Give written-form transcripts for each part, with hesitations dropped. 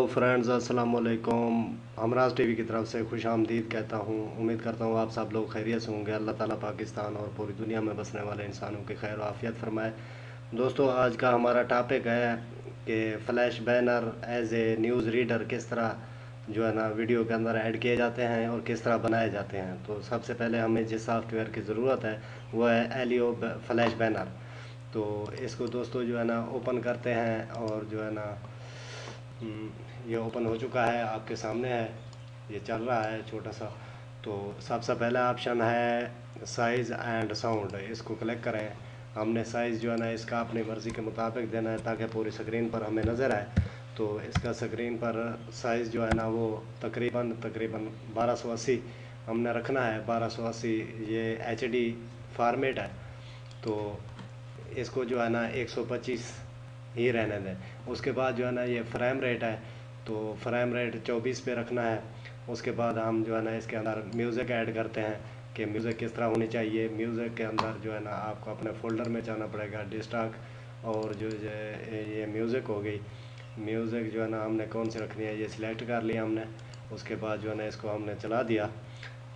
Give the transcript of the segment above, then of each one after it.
Friends, अस्सलाम वालेकुम। Humraaz TV की तरफ से खुश आमदीद कहता हूँ। उम्मीद करता हूँ आप सब लोग खैरियत से होंगे। अल्लाह ताला पाकिस्तान और पूरी दुनिया में बसने वाले इंसानों की खैर आफियत फरमाए। दोस्तों, आज का हमारा टॉपिक है कि flash banner as a news reader किस तरह जो है ना वीडियो के अंदर ऐड किए जाते हैं और किस तरह बनाए जाते हैं। तो सबसे पहले हमें जिस सॉफ्टवेयर की ज़रूरत है वो है एलियो फ्लैश बैनर। तो इसको दोस्तों जो है ना ओपन करते हैं और जो है ना ये ओपन हो चुका है, आपके सामने है, ये चल रहा है छोटा सा। तो सबसे पहला ऑप्शन है साइज़ एंड साउंड, इसको क्लिक करें। हमने साइज़ जो है ना इसका अपनी मर्ज़ी के मुताबिक देना है ताकि पूरी स्क्रीन पर हमें नज़र आए। तो इसका स्क्रीन पर साइज़ जो है ना वो तकरीबन 1280 हमने रखना है। 1280 ये HD फॉर्मेट है। तो इसको जो है ना 125 ही रहने दें। उसके बाद जो है ना ये फ्रेम रेट है, तो फ्रेम रेट 24 पे रखना है। उसके बाद हम जो है ना इसके अंदर म्यूज़िक ऐड करते हैं कि म्यूज़िक किस तरह होनी चाहिए। म्यूज़िक के अंदर जो है ना आपको अपने फ़ोल्डर में जाना पड़ेगा, डिस्टॉक, और जो ये म्यूज़िक हो गई। म्यूज़िक जो है ना हमने कौन सी रखनी है ये सिलेक्ट कर लिया हमने। उसके बाद जो है ना इसको हमने चला दिया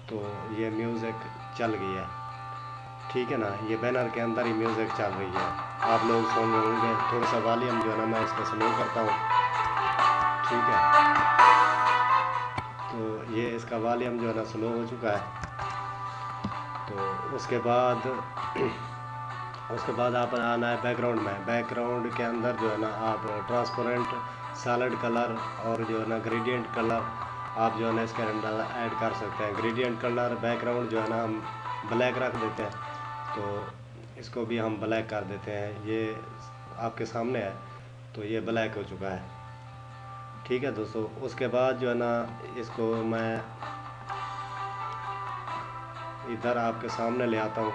तो ये म्यूज़िक चल गई है, ठीक है ना। ये बैनर के अंदर ही म्यूज़िक चल रही है, आप लोग सुन रहे होंगे। थोड़ा सा वॉल्यूम जो है ना मैं इसका स्लो करता हूँ, ठीक है। तो ये इसका वॉल्यूम जो है ना स्लो हो चुका है। तो उसके बाद आप आना है बैकग्राउंड में। बैकग्राउंड के अंदर जो है ना आप ट्रांसपेरेंट, सॉलिड कलर और जो है ना ग्रेडियंट कलर आप जो है ना इसके अंदर ऐड कर सकते हैं। ग्रेडियंट कलर बैकग्राउंड जो है ना हम ब्लैक रख देते हैं, तो इसको भी हम ब्लैक कर देते हैं। ये आपके सामने है, तो ये ब्लैक हो चुका है, ठीक है दोस्तों। उसके बाद जो है ना इसको मैं इधर आपके सामने ले आता हूँ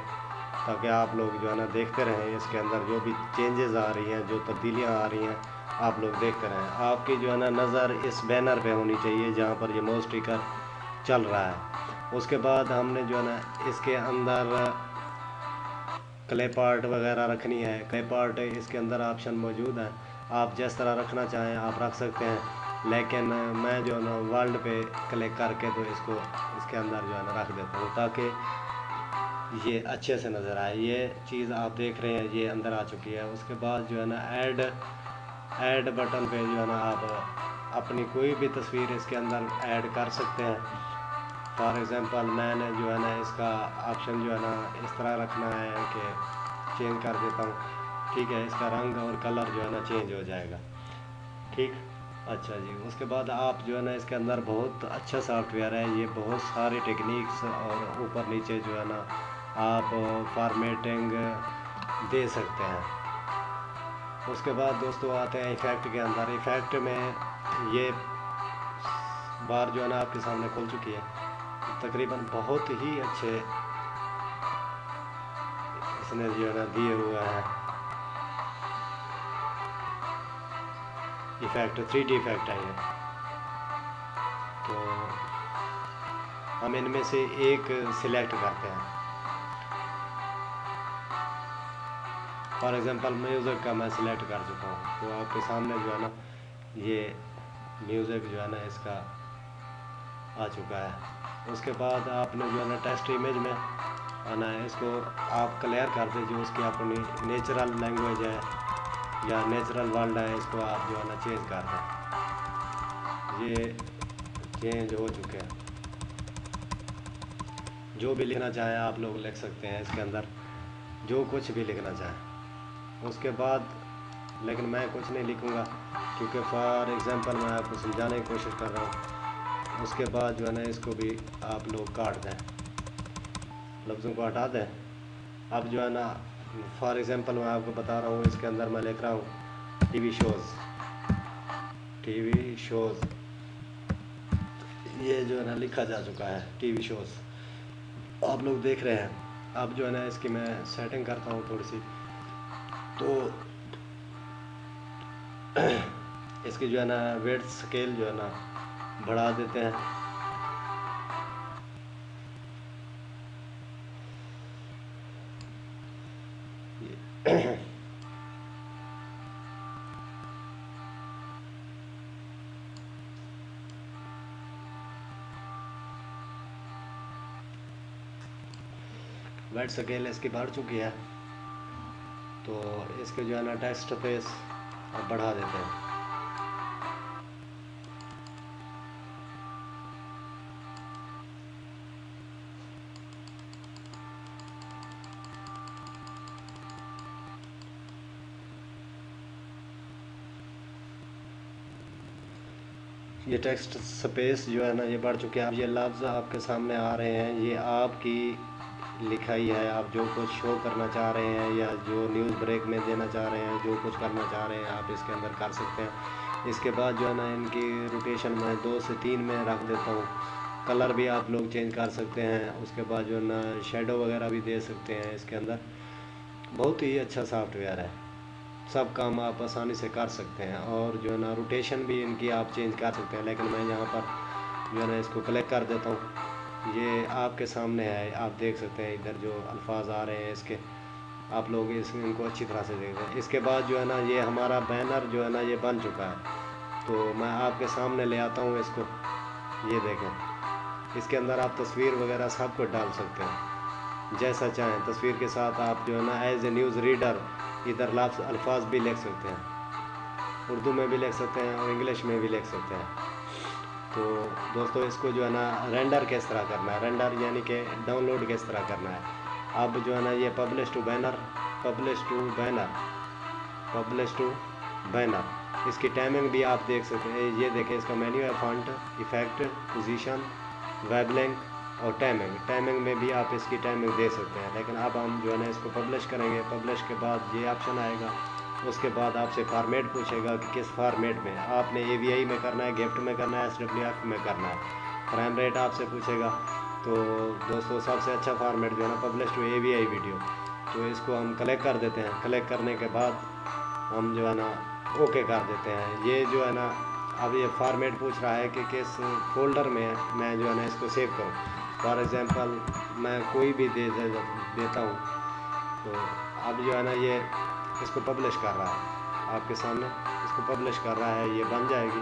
ताकि आप लोग जो है ना देखते रहें। इसके अंदर जो भी चेंजेस आ रही हैं, जो तब्दीलियाँ आ रही हैं, आप लोग देखते रहें। आपकी जो है ना नज़र इस बैनर पे होनी चाहिए जहाँ पर ये मोस्ट स्टिकर चल रहा है। उसके बाद हमने जो है ना इसके अंदर क्लिप आर्ट वगैरह रखनी है। क्लिप आर्ट इसके अंदर ऑप्शन मौजूद है, आप जिस तरह रखना चाहें आप रख सकते हैं। लेकिन मैं जो है ना वर्ल्ड पे क्लिक करके तो इसको इसके अंदर जो है ना रख देता हूँ ताकि ये अच्छे से नज़र आए। ये चीज़ आप देख रहे हैं ये अंदर आ चुकी है। उसके बाद जो है ना ऐड बटन पे जो है ना आप अपनी कोई भी तस्वीर इसके अंदर ऐड कर सकते हैं। फॉर एग्ज़ाम्पल मैंने जो है ना इसका ऑप्शन जो है ना इस तरह रखना है कि चेंज कर देता हूँ, ठीक है। इसका रंग और कलर जो है ना चेंज हो जाएगा, ठीक। अच्छा जी, उसके बाद आप जो है ना इसके अंदर बहुत अच्छा सॉफ्टवेयर है, ये बहुत सारे टेक्निक्स और ऊपर नीचे जो है ना आप फॉर्मेटिंग दे सकते हैं। उसके बाद दोस्तों आते हैं इफ़ेक्ट के अंदर। इफ़ेक्ट में ये बार जो है ना आपके सामने खुल चुकी है। तकरीबन बहुत ही अच्छे इसने जो है ना दिए हुए हैं इफ़ेक्ट। 3D इफ़ेक्ट है ये। तो हम इनमें से एक सिलेक्ट करते हैं। फॉर एग्ज़ाम्पल म्यूज़िक का मैं सिलेक्ट कर चुका हूँ, तो आपके सामने जो है ना ये म्यूज़िक जो है ना इसका आ चुका है। उसके बाद आपने जो है ना टेक्स्ट इमेज में आना है, इसको आप क्लियर कर दीजिए। उसकी अपनी नेचुरल लैंग्वेज है या नेचुरल वर्ल्ड है, इसको आप जो है ना चेंज कर दें। ये चेंज हो चुके हैं। जो भी लिखना चाहें आप लोग लिख सकते हैं इसके अंदर, जो कुछ भी लिखना चाहें। उसके बाद लेकिन मैं कुछ नहीं लिखूँगा क्योंकि फॉर एग्ज़ाम्पल मैं आपको समझाने की कोशिश कर रहा हूँ। उसके बाद जो है ना इसको भी आप लोग काट दें, लफ्ज़ों को हटा दें। अब जो है ना फॉर एग्ज़ाम्पल मैं आपको बता रहा हूँ, इसके अंदर मैं लिख रहा हूँ टीवी शोज़। ये जो है ना लिखा जा चुका है टीवी शोज़, आप लोग देख रहे हैं। अब जो है ना इसकी मैं सेटिंग करता हूँ थोड़ी सी, तो इसकी जो है ना वेट स्केल जो है ना बढ़ा देते हैं। वेट स्केल इसकी बढ़ चुकी है, तो इसके जो है ना टेक्स्ट स्पेस अब बढ़ा देते हैं। ये टेक्स्ट स्पेस जो है ना ये बढ़ चुके हैं। अब ये लफ्ज़ आपके सामने आ रहे हैं, ये आपकी लिखाई है। आप जो कुछ शो करना चाह रहे हैं या जो न्यूज़ ब्रेक में देना चाह रहे हैं, जो कुछ करना चाह रहे हैं, आप इसके अंदर कर सकते हैं। इसके बाद जो है ना इनकी रोटेशन मैं 2 से 3 में रख देता हूँ। कलर भी आप लोग चेंज कर सकते हैं। उसके बाद जो है ना शेडो वगैरह भी दे सकते हैं इसके अंदर। बहुत ही अच्छा सॉफ्टवेयर है, सब काम आप आसानी से कर सकते हैं। और जो है ना रोटेशन भी इनकी आप चेंज कर सकते हैं, लेकिन मैं यहाँ पर जो है ना इसको क्लिक कर देता हूँ। ये आपके सामने है, आप देख सकते हैं इधर जो अल्फाज आ रहे हैं इसके, आप लोग इनको अच्छी तरह से देख रहे हैं। इसके बाद जो है ना ये हमारा बैनर जो है ना ये बन चुका है, तो मैं आपके सामने ले आता हूँ इसको। ये देखें, इसके अंदर आप तस्वीर वगैरह सब कुछ डाल सकते हैं जैसा चाहें। तस्वीर के साथ आप जो है ना एज ए न्यूज़ रीडर इधर लफ्ज़ अल्फाज भी लिख सकते हैं, उर्दू में भी लिख सकते हैं और इंग्लिश में भी लिख सकते हैं। तो दोस्तों इसको जो है ना रेंडर किस तरह करना है, रेंडर यानी कि डाउनलोड किस तरह करना है। अब जो है ना ये publish to banner, publish to banner, publish to banner, इसकी टाइमिंग भी आप देख सकते हैं। ये देखें, इसका मेन्यू है font, effect, position, web link और टाइमिंग। टाइमिंग में भी आप इसकी टाइमिंग दे सकते हैं। लेकिन अब हम जो है ना इसको पब्लिश करेंगे। पब्लिश के बाद ये ऑप्शन आएगा, उसके बाद आपसे फॉर्मेट पूछेगा कि किस फॉर्मेट में आपने AVI में करना है, गिफ्ट में करना है, SWF में करना है, फ्रेम रेट आपसे पूछेगा। तो दोस्तों सबसे अच्छा फॉर्मेट जो है ना पब्लिश टू AVI वीडियो, तो इसको हम कलेक्ट कर देते हैं। कलेक्ट करने के बाद हम जो है ना ओके कर देते हैं। ये जो है ना अब ये फॉर्मेट पूछ रहा है कि किस फोल्डर में मैं जो है ना इसको सेव करूं। फॉर एग्ज़ाम्पल मैं कोई भी देता हूं। तो अब जो है ना ये इसको पब्लिश कर रहा है आपके सामने, इसको पब्लिश कर रहा है, ये बन जाएगी।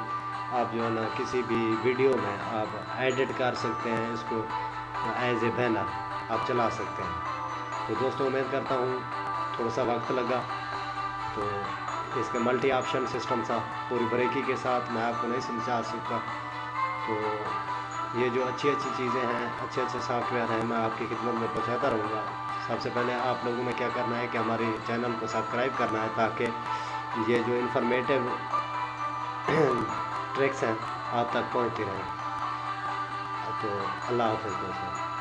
आप जो है ना किसी भी वीडियो में आप एडिट कर सकते हैं, इसको एज ए बैनर आप चला सकते हैं। तो दोस्तों उम्मीद करता हूँ थोड़ा सा वक्त लगा, तो इसके मल्टी ऑप्शन सिस्टम सा पूरी ब्रेकी के साथ मैं आपको नहीं समझा सकता। तो ये जो अच्छी अच्छी चीज़ें हैं, अच्छे अच्छे सॉफ्टवेयर हैं, मैं आपकी खिदमत में पहुंचाता रहूँगा। सबसे पहले आप लोगों में क्या करना है कि हमारे चैनल को सब्सक्राइब करना है, ताकि ये जो इन्फॉर्मेटिव ट्रिक्स हैं आप तक पहुंचती रहें। तो अल्लाह हाफ़िज़ दोस्तों।